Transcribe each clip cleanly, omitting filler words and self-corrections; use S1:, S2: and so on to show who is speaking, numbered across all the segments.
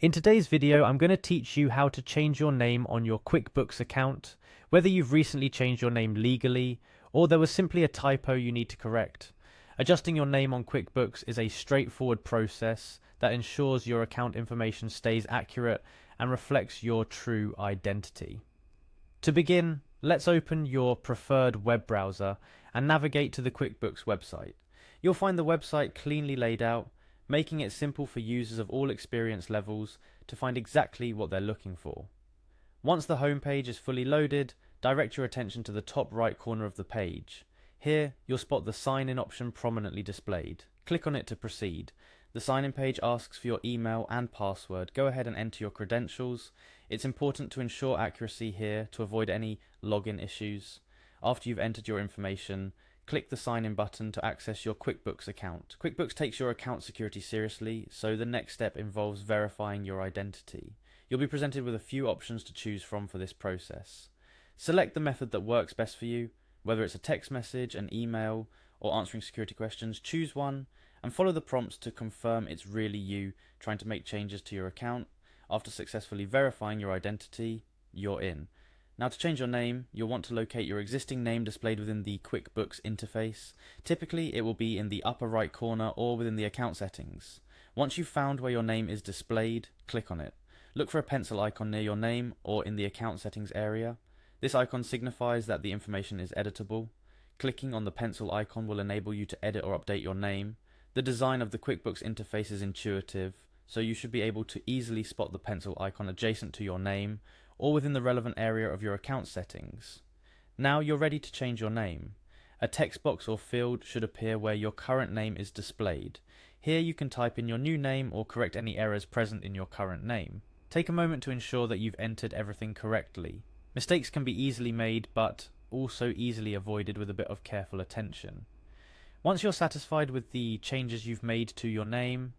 S1: In today's video, I'm going to teach you how to change your name on your QuickBooks account, whether you've recently changed your name legally or there was simply a typo you need to correct. Adjusting your name on QuickBooks is a straightforward process that ensures your account information stays accurate and reflects your true identity. To begin, let's open your preferred web browser and navigate to the QuickBooks website. You'll find the website cleanly laid out, making it simple for users of all experience levels to find exactly what they're looking for. Once the home page is fully loaded, direct your attention to the top right corner of the page. Here, you'll spot the sign in option prominently displayed. Click on it to proceed. The sign in page asks for your email and password. Go ahead and enter your credentials. It's important to ensure accuracy here to avoid any login issues. After you've entered your information, click the sign in button to access your QuickBooks account. QuickBooks takes your account security seriously, so the next step involves verifying your identity. You'll be presented with a few options to choose from for this process. Select the method that works best for you, whether it's a text message, an email, or answering security questions. Choose one and follow the prompts to confirm it's really you trying to make changes to your account. After successfully verifying your identity, you're in. Now, to change your name, you'll want to locate your existing name displayed within the QuickBooks interface. Typically, it will be in the upper right corner or within the account settings. Once you've found where your name is displayed, click on it. Look for a pencil icon near your name or in the account settings area. This icon signifies that the information is editable. Clicking on the pencil icon will enable you to edit or update your name. The design of the QuickBooks interface is intuitive, so you should be able to easily spot the pencil icon adjacent to your name or within the relevant area of your account settings. Now you're ready to change your name. A text box or field should appear where your current name is displayed. Here you can type in your new name or correct any errors present in your current name. Take a moment to ensure that you've entered everything correctly. Mistakes can be easily made, but also easily avoided with a bit of careful attention. Once you're satisfied with the changes you've made to your name,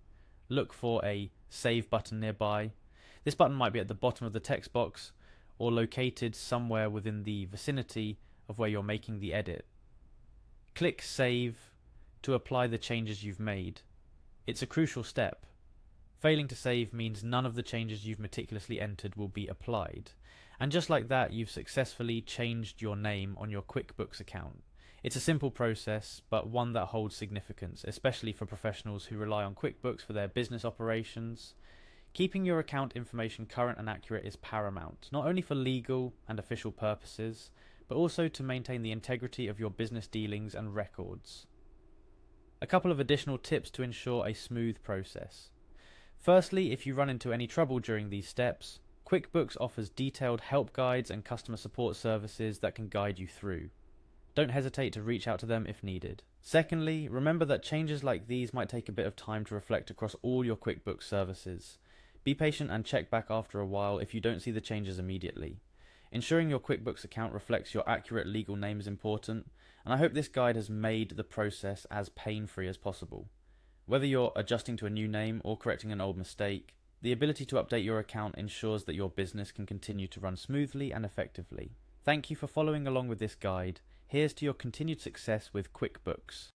S1: look for a Save button nearby. This button might be at the bottom of the text box or located somewhere within the vicinity of where you're making the edit. Click Save to apply the changes you've made. It's a crucial step. Failing to save means none of the changes you've meticulously entered will be applied. And just like that, you've successfully changed your name on your QuickBooks account. It's a simple process, but one that holds significance, especially for professionals who rely on QuickBooks for their business operations. Keeping your account information current and accurate is paramount, not only for legal and official purposes, but also to maintain the integrity of your business dealings and records. A couple of additional tips to ensure a smooth process. Firstly, if you run into any trouble during these steps, QuickBooks offers detailed help guides and customer support services that can guide you through. Don't hesitate to reach out to them if needed. Secondly, remember that changes like these might take a bit of time to reflect across all your QuickBooks services. Be patient and check back after a while if you don't see the changes immediately. Ensuring your QuickBooks account reflects your accurate legal name is important, and I hope this guide has made the process as pain-free as possible. Whether you're adjusting to a new name or correcting an old mistake, the ability to update your account ensures that your business can continue to run smoothly and effectively. Thank you for following along with this guide. Here's to your continued success with QuickBooks.